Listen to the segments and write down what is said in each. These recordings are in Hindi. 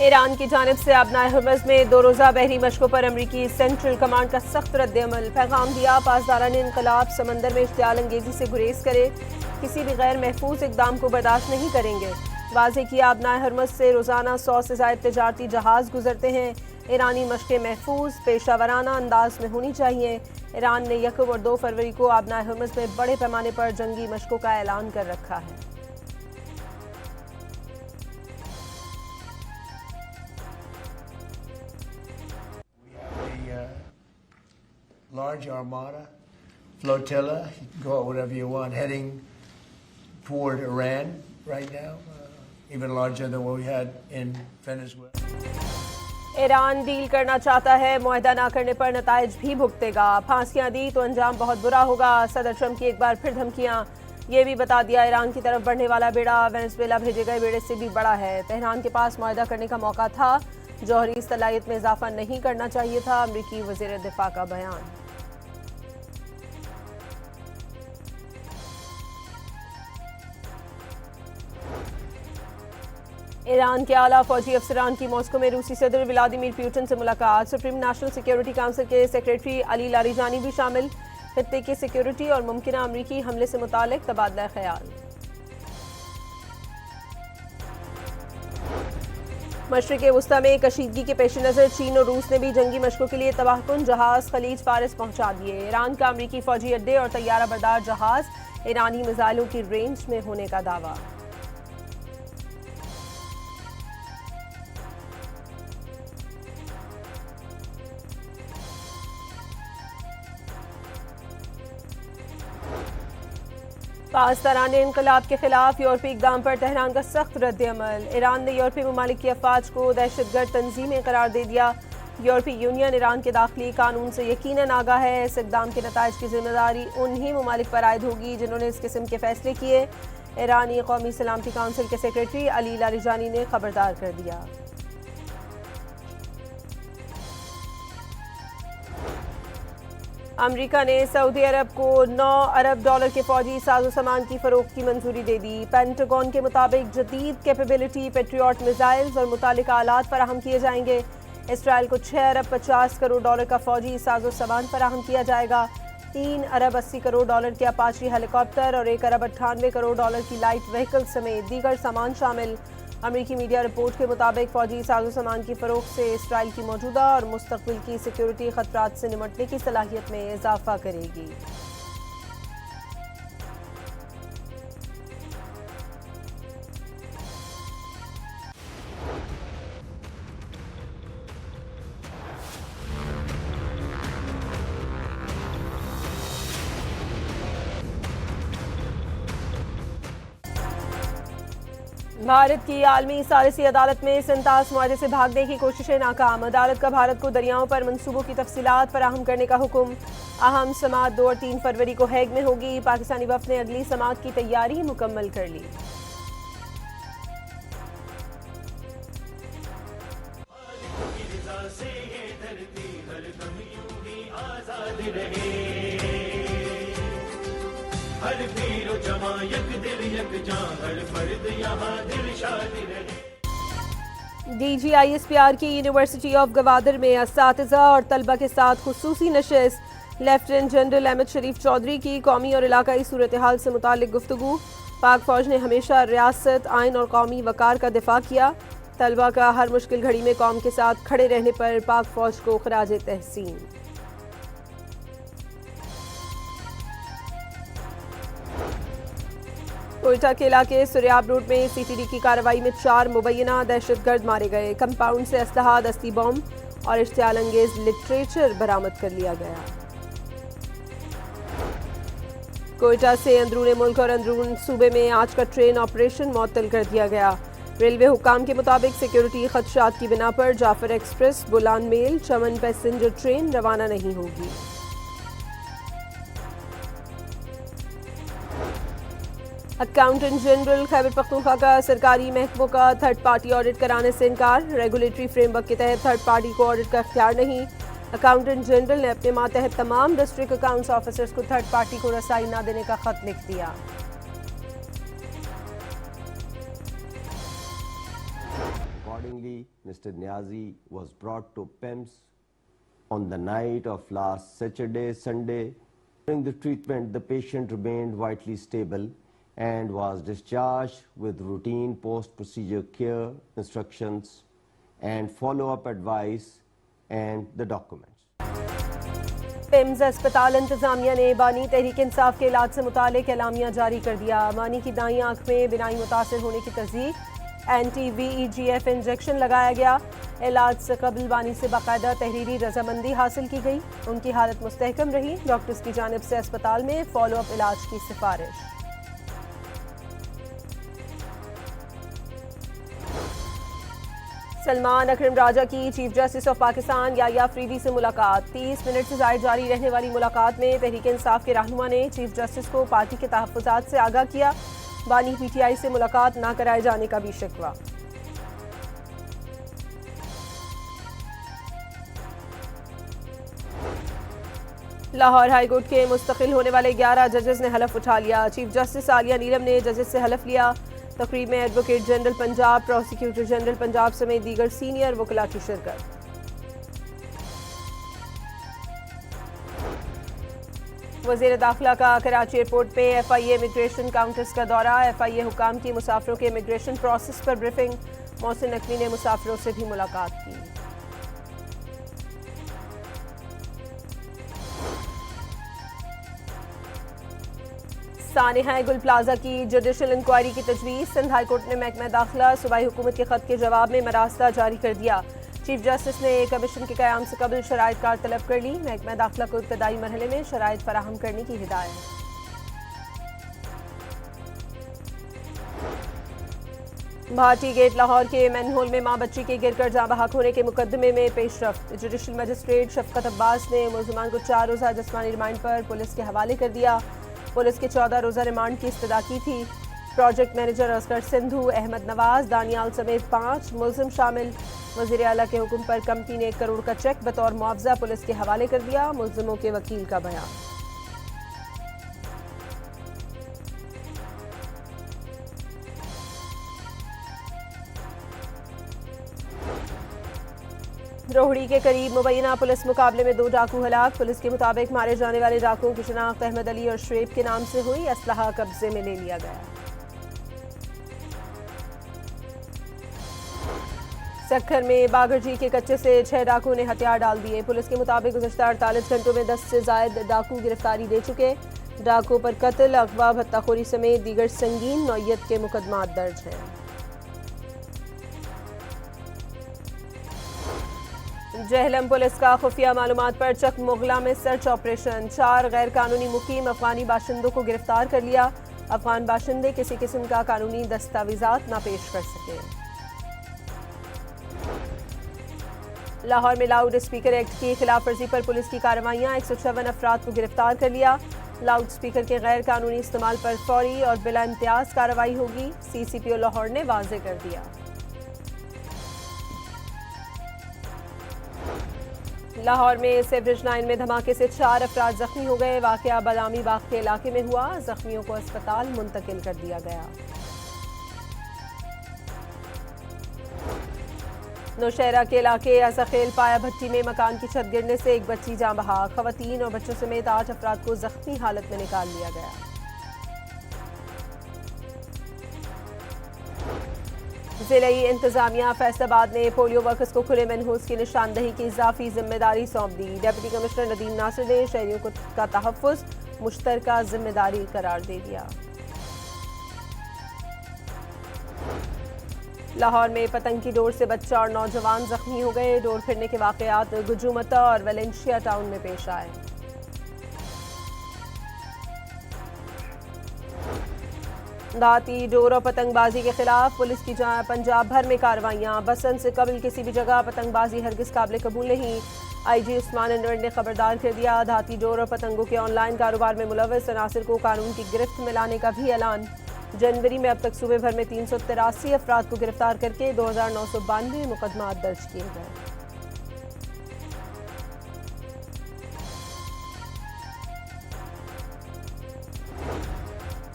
ईरान की जानिब से आबनाए हुर्मुज़ में 2 रोज़ा बहरी मशकों पर अमरीकी सेंट्रल कमांड का सख्त रद्द-ए-अमल। पैगाम दिया, पासदारान इंकलाब समंदर में इश्तियाल अंगेजी से गुरेज करे, किसी भी गैर महफूज इकदाम को बर्दाश्त नहीं करेंगे। वाज़ेह किया, आबनाए हुर्मुज़ से रोज़ाना 100 से ज़ायद तजारती जहाज़ गुजरते हैं। ईरानी मशक़ें महफूज पेशावराना अंदाज में होनी चाहिए। ईरान ने 1 और 2 फरवरी को आबनाए हुर्मुज़ में बड़े पैमाने पर जंगी मशकों का ऐलान कर रखा है। Large armada, flotilla, you can call it whatever you want, heading toward Iran right now, even larger than what we had in Venezuela. Iran deal करना चाहता है, मुआहदा ना करने पर नताइज भी भुगतेगा। फांसियां दी तो अंजाम बहुत बुरा होगा। सदर ट्रंप की एक बार फिर धमकियां। ये भी बता दिया, ईरान की तरफ बढ़ने वाला बेड़ा वेनेजुएला भेजे गए बेड़े से भी बड़ा है। तेहरान के पास मुआहदा करने का मौका था, जौहरी सलाहियत में इजाफा नहीं करना चाहिए था। अमरीकी वज़ीर दिफा का बयान। ईरान के आला फौजी अफसरान की मॉस्को में रूसी सदर व्लादिमीर पुतिन से मुलाकात। सुप्रीम नेशनल सिक्योरिटी काउंसिल के सेक्रेटरी अली लारिजानी भी शामिल। खित्ते की सिक्योरिटी और मुमकिना अमरीकी हमले से मुतालिक तबादला ख्याल। मशरिक़ वुस्ता में कशीदगी के पेश नज़र चीन और रूस ने भी जंगी मशकों के लिए तबाहकुन जहाज़ खलीज फारिस पहुंचा दिए। ईरान का अमरीकी फौजी अड्डे और तैयारा बरदार जहाज़ ईरानी मिसाइलों की रेंज में होने का दावा। पासदारान इनकलाब के खिलाफ यूरोपीय इक़दाम पर तेहरान का सख्त रद्द-ए-अमल। ईरान ने यूरोपीय ममालिक की अफवाज को दहशतगर्द तंजीमें करार दे दिया। यूरोपीय यूनियन ईरान के दाखिली कानून से यकीनन आगाह है। इस इक़दाम के नताइज की जिम्मेदारी उन्हीं ममालिक पर आयद होगी जिन्होंने इस किस्म के फैसले किए। ईरानी कौमी सलामती काउंसिल के सेक्रेटरी अली लारिजानी ने खबरदार कर दिया। अमरीका ने सऊदी अरब को 9 अरब डॉलर के फौजी साजो सामान की फरोख्त की मंजूरी दे दी। पेंटागन के मुताबिक जदीद कैपेबिलिटी पेट्रियट मिसाइल्स और मुतालिका आलात फराहम किए जाएंगे। इसराइल को 6 अरब 50 करोड़ डॉलर का फौजी साजो सामान फराहम किया जाएगा। 3 अरब 80 करोड़ डॉलर के अपाची हेलीकॉप्टर और 1 अरब 98 करोड़ डॉलर की लाइट व्हीकल समेत दीगर सामान शामिल। अमरीकी मीडिया रिपोर्ट के मुताबिक फौजी साजो सामान की फरोख्त से इसराइल की मौजूदा और मुस्तकबिल की सिक्योरिटी खतरात से निमटने की सलाहियत में इजाफा करेगी। भारत की आलमी सालिसी अदालत में सिंतास मुआहदे से भागने की कोशिशें नाकाम। अदालत का भारत को दरियाओं पर मंसूबों की तफसीलात फराहम करने का हुक्म। अहम समाअत 2 और 3 फरवरी को हैग में होगी। पाकिस्तानी वफ़द ने अगली समाअत की तैयारी मुकम्मल कर ली। DGISPR की यूनिवर्सिटी ऑफ गवादर में असातिज़ा और तलबा के साथ खुसूसी नशिस्त। लेफ्टिनेंट जनरल अहमद शरीफ चौधरी की कौमी और इलाकाई सूरत हाल से मुतालिक गुफ्तगू। पाक फौज ने हमेशा रियासत, आइन और कौमी वकार का दिफा किया। तलबा का हर मुश्किल घड़ी में कौम के साथ खड़े रहने पर पाक फौज को खराज तहसीन। कोयटा के इलाके सुरियाब रोड में CTD की कार्रवाई में 4 मुबैना दहशतगर्द मारे गए। कंपाउंड से असलहा, दस्ती बम और इश्तियाल अंगेज लिटरेचर बरामद कर लिया गया। कोयटा से अंदरून मुल्क और अंदरून सूबे में आज का ट्रेन ऑपरेशन मुअत्तल कर दिया गया। रेलवे हुक्काम के मुताबिक सिक्योरिटी खदशात की बिना पर जाफर एक्सप्रेस, बुलान मेल, चमन पैसेंजर ट्रेन रवाना नहीं होगी। अकाउंटेंट जनरल खैबर पख्तूनख्वा का सरकारी महकमों का थर्ड पार्टी ऑडिट कराने से इनकार। रेगुलेटरी फ्रेमवर्क के तहत थर्ड पार्टी को ऑडिट का इख्तियार नहीं। अकाउंटेंट जनरल ने अपने मातहत तमाम डिस्ट्रिक्ट अकाउंट्स ऑफिसर्स को थर्ड पार्टी को रसाई न देने का खत लिख दिया। Body Accordingly, Mr. Niazi was brought to PIMS on the night of last Saturday, Sunday. During the treatment, the patient remained vitally stable and was discharged with routine post-procedure care instructions and follow-up advice and the documents. PIMS अस्पताल इंतजामिया ने बानी तहरीक इंसाफ के इलाज से मुतालिक एलामिया जारी कर दिया। बानी की दाईं आंख में बिनाई मुतासर होने की तस्दीक, anti-VEGF इंजेक्शन लगाया गया। इलाज से कबल बानी से बाकायदा तहरीरी रजामंदी हासिल की गई। उनकी हालत मुस्तहकम रही। डॉक्टर्स की जानिब से अस्पताल में फॉलोअप इलाज की सिफारिश। सलमान अकरम राजा की chief justice of Pakistan Yahya Afridi से मुलाकात। 30 मिनट से जायद जारी रहने वाली मुलाकात में तहरीक इंसाफ के रहनुमा ने चीफ जस्टिस को पार्टी के तहफ्फुजात से आगाह किया। बानी PTI से मुलाकात न कराए जाने का भी शिकवा। लाहौर हाईकोर्ट के मुस्तकिल होने वाले 11 जजेस ने हलफ उठा लिया। चीफ जस्टिस आलिया नीलम ने जजेस से हलफ लिया। तकरीब में advocate general Punjab, prosecutor general Punjab समेत दीगर सीनियर वकला की शिरकत। वज़ीर दाखिला का कराची एयरपोर्ट पे FIA इमिग्रेशन काउंटर्स का दौरा। FIA हुकाम की मुसाफिरों के इमिग्रेशन प्रोसेस पर ब्रीफिंग। मोहसिन नकवी ने मुसाफिरों से भी मुलाकात की। सानिहा गुल प्लाजा की जुडिशल इंक्वायरी की तजवीज़। सिंध हाईकोर्ट ने महकमा दाखिला सूबाई हुकूमत के खत के जवाब में मरासला जारी कर दिया। चीफ जस्टिस ने कमीशन के क़याम से कबल शराइत कार तलब कर ली। महकमा दाखिला को इब्तदाई मरहले में शराइत फराहम करने की हिदायत। भाटी गेट लाहौर के मैनहोल में मां बच्ची के गिरकर जाँ बहक होने के मुकदमे में पेशरफ्त। जुडिशल मजिस्ट्रेट शफकत अब्बास ने मुलजमान को 4 रोज़ा जिस्मानी रिमांड पर पुलिस के हवाले कर दिया। पुलिस के 14 रोज़ा रिमांड की इस्तदा की थी। प्रोजेक्ट मैनेजर असगर सिंधु, अहमद नवाज, दानियाल समेत 5 मुलजिम शामिल। वज़ीर आला के हुक्म पर कंपनी ने 1 करोड़ का चेक बतौर मुआवजा पुलिस के हवाले कर दिया। मुलजिमों के वकील का बयान। रोहड़ी के करीब मुबैना पुलिस मुकाबले में 2 डाकू हलाक। पुलिस के मुताबिक मारे जाने वाले डाकुओं की शिनाख्त अहमद अली और शुएब के नाम से हुई। असलहा कब्जे में ले लिया गया। सक्खर में बागरजी के कच्चे से 6 डाकुओं ने हथियार डाल दिए। पुलिस के मुताबिक गुज़श्ता 48 घंटों में 10 से जायद डाकू गिरफ्तारी दे चुके। डाकुओं पर कत्ल, अगवा, भत्ताखोरी समेत दीगर संगीन नौयत के मुकदमात दर्ज हैं। जहलम पुलिस का खुफिया मालूमात पर चक मुगला में सर्च ऑपरेशन। 4 गैर कानूनी मुकीम अफगानी बाशिंदों को गिरफ्तार कर लिया। अफगान बाशिंदे किसी किस्म का कानूनी दस्तावेजात न पेश कर सके। लाहौर में लाउड स्पीकर एक्ट की खिलाफ वर्जी पर पुलिस की कार्रवाइयां। 156 अफराद को गिरफ्तार कर लिया। लाउड स्पीकर के गैर कानूनी इस्तेमाल पर फौरी और बिला इम्तियाज कार्रवाई होगी। CCPO लाहौर ने वाजे कर दिया। लाहौर में सेवरेज लाइन में धमाके से 4 अफराद जख्मी हो गए। वाकया बादामी बाग के इलाके में हुआ। जख्मियों को अस्पताल मुंतकिल कर दिया गया। नौशहरा के इलाके असखेल पाया भट्टी में मकान की छत गिरने से 1 बच्ची जाँ बहक। खवातीन और बच्चों समेत 8 अफराद को जख्मी हालत में निकाल लिया गया। जिले इंतजामिया फैसलाबाद ने पोलियो वर्कर्स को खुले मनहूस की निशानदही की इजाफी जिम्मेदारी सौंप दी। डिप्टी कमिश्नर नदीम नासिर ने शहरियों का तहफ़्फ़ुज़ मुश्तरका जिम्मेदारी करार दे दिया। लाहौर में पतंग की डोर से बच्चा और नौजवान जख्मी हो गए। डोर फिरने के वाक़यात गुजुमता और वेलेंशिया टाउन में पेश आए। दाती डोर और पतंगबाजी के खिलाफ पुलिस की पंजाब भर में कार्रवाइयां। बसंत से कबल किसी भी जगह पतंगबाजी हरगिज़ काबिल कबूल नहीं। IG उस्मान अनवर ने खबरदार कर दिया। धाती डोर और पतंगों के ऑनलाइन कारोबार में मुलव्वस अनासिर को कानून की गिरफ्त में लाने का भी ऐलान। जनवरी में अब तक सूबे भर में 383 अफराद को गिरफ्तार करके 2992 मुकदमा दर्ज किए गए।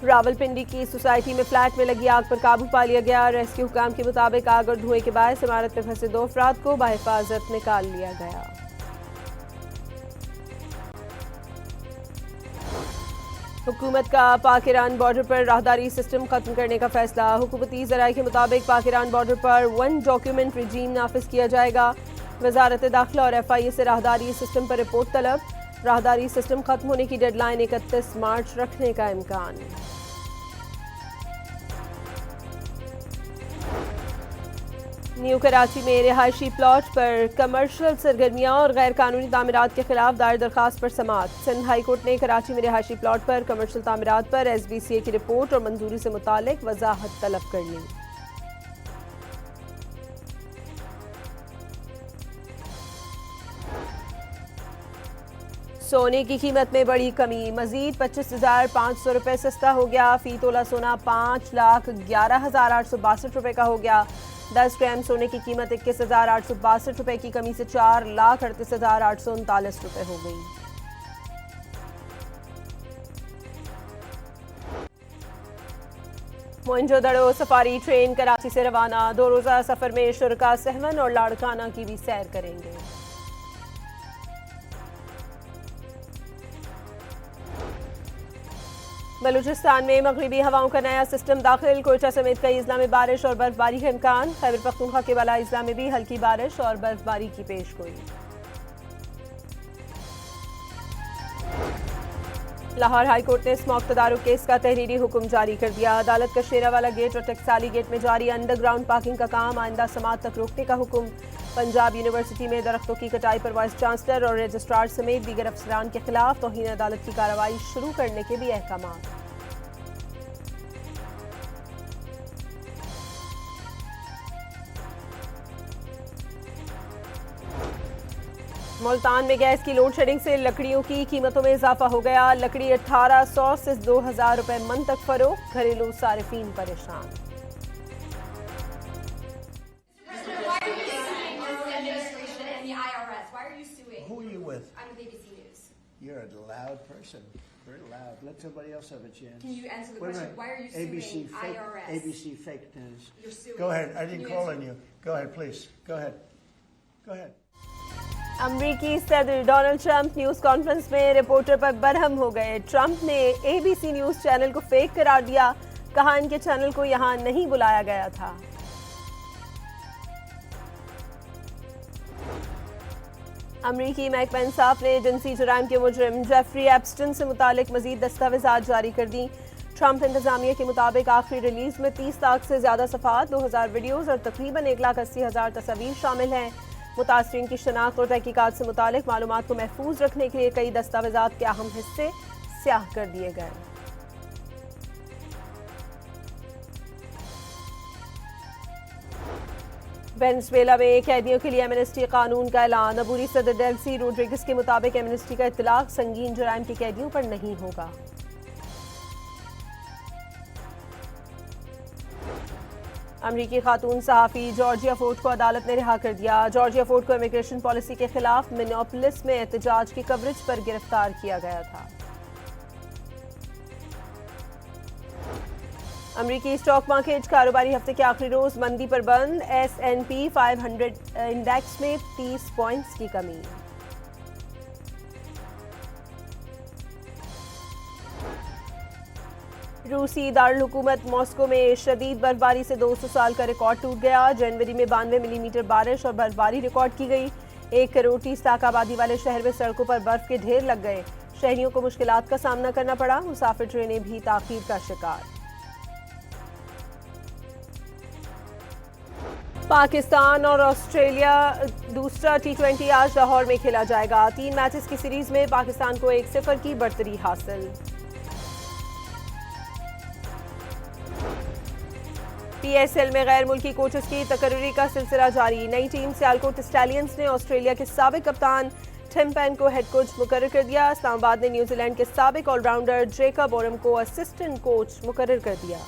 रावलपिंडी की सोसाइटी में फ्लैट में लगी आग पर काबू पा लिया गया। रेस्क्यू हुकाम के मुताबिक आग और धुएं के बायस इमारत में फंसे 2 अफराद को बाहिफाजत निकाल लिया गया। हुकूमत का पाक ईरान बॉर्डर पर राहदारी सिस्टम खत्म करने का फैसला। हुकूमती ज़राए के मुताबिक पाक ईरान बॉर्डर पर 1 डॉक्यूमेंट रिजीम नाफिज किया जाएगा। वजारत दाखिला और FIA से राहदारी सिस्टम पर रिपोर्ट तलब। राहदारी सिस्टम खत्म होने की डेडलाइन 31 मार्च रखने का इम्कान। न्यू कराची में रिहायशी प्लॉट पर कमर्शियल सरगर्मियां और गैर कानूनी तामीरात के खिलाफ दायर दरखास्त पर समाअत। सिंध हाई कोर्ट ने कराची में रिहायशी प्लॉट पर कमर्शियल तामीरात पर SBCA की रिपोर्ट और मंजूरी से मुतालिक वजाहत तलब कर ली। सोने की कीमत में बड़ी कमी, मजीद 25,500 रुपये सस्ता हो गया। फी तोला सोना 5,11,862 रुपये का हो गया। 10 ग्राम सोने की कीमत 21,862 रुपये की कमी से 4,38,839 रुपये हो गई। मोइंजोदड़ो सफारी ट्रेन कराची से रवाना। 2 रोज़ा सफर में शुरका सहवन और लाड़काना की भी सैर करेंगे। बलूचिस्तान में मगरिबी हवाओं का नया सिस्टम दाखिल। कोयटा समेत कई अजला में बारिश और बर्फबारी का इम्कान। खैबर पख्तूनख्वा के बाला अजला में भी हल्की बारिश और बर्फबारी की पेशगोई। लाहौर हाई कोर्ट ने स्मॉक तदारुक केस का तहरीरी हुक्म जारी कर दिया। अदालत का शेरावाला गेट और टकसाली गेट में जारी अंडरग्राउंड पार्किंग का काम आइंदा समाअत तक रोकने का हुक्म। पंजाब यूनिवर्सिटी में दरख्तों की कटाई पर वाइस चांसलर और रजिस्ट्रार समेत दीगर अफसरान के खिलाफ तौहीन अदालत की कार्रवाई शुरू करने के भी अहकाम। मुल्तान में गैस की लोड शेडिंग से लकड़ियों की कीमतों में इजाफा हो गया। लकड़ी 1800 से 2000 रुपए मन तक फरोख्त। घरेलू सारिफीन परेशान। Who are you with? I'm with ABC News. You're a loud person. Very loud. Let somebody else have a chance. Can you answer the Wait a question? minute. Why are you ABC suing fake, IRS? ABC fake news. You're suing. Go ahead. I Can didn't you call answer? on you. Go ahead, please. Go ahead. Go ahead. अमरीकी सदर डोनाल्ड ट्रंप न्यूज कॉन्फ्रेंस में रिपोर्टर पर बरहम हो गए। ट्रंप ने ABC न्यूज चैनल को फेक करार दिया। कहा इनके चैनल को यहां नहीं बुलाया गया था। अमरीकी महकमा इंसाफ ने जिनसी जुराइम के मुजरिम जेफरी एप्स्टन से मुतालिक मजीद दस्तावेजात जारी कर दी। ट्रंप इंतजामिया के मुताबिक आखिरी रिलीज में 30 लाख से ज्यादा सफात, 2000 वीडियोज और तकरीबन 1,80,000 तस्वीर शामिल हैं। मुतासरीन की शनाख्त और तहकीकात से मुतालिक मालूमात को महफूज रखने के लिए कई दस्तावेजात के अहम हिस्से स्याह कर दिए गए। वेनेजुएला में कैदियों के लिए एमनेस्टी कानून का ऐलान। अबूरी सदर डेल्सी रोड्रिगस के मुताबिक एमनेस्टी का इतलाक संगीन जुराइम के कैदियों पर नहीं होगा। अमरीकी खातून सहाफ़ी जॉर्जिया फोर्ड को अदालत ने रिहा कर दिया। जॉर्जिया फोर्ड को इमिग्रेशन पॉलिसी के खिलाफ मिनियोपोलिस में एहतजाज की कवरेज पर गिरफ्तार किया गया था। अमरीकी स्टॉक मार्केट कारोबारी हफ्ते के आखिरी रोज मंदी पर बंद। S&P 500 इंडेक्स में 30 पॉइंट्स की कमी। रूसी दारुल हुकूमत मॉस्को में शदीद बर्फबारी से 200 साल का रिकॉर्ड टूट गया। जनवरी में 92 मिलीमीटर बारिश और बर्फबारी रिकॉर्ड की गई। 1 करोड़ 30 लाख आबादी वाले शहर में सड़कों पर बर्फ के ढेर लग गए। शहरियों को मुश्किलात का सामना करना पड़ा। मुसाफिर ट्रेनें भी ताखीर का शिकार। पाकिस्तान और ऑस्ट्रेलिया दूसरा T20 आज लाहौर में खेला जाएगा। 3 मैचेस की सीरीज में पाकिस्तान को 1-0 की बढ़तरी हासिल। PSL में गैर मुल्की कोचेस की तकर्री का सिलसिला जारी। नई टीम सियालकोट स्टैलियंस ने ऑस्ट्रेलिया के साबिक कप्तान टिम पेन को हेड कोच मुकर्रर कर दिया। इस्लामाबाद ने न्यूजीलैंड के साबिक ऑलराउंडर जेकब ओरम को असिस्टेंट कोच मुकर्रर कर दिया।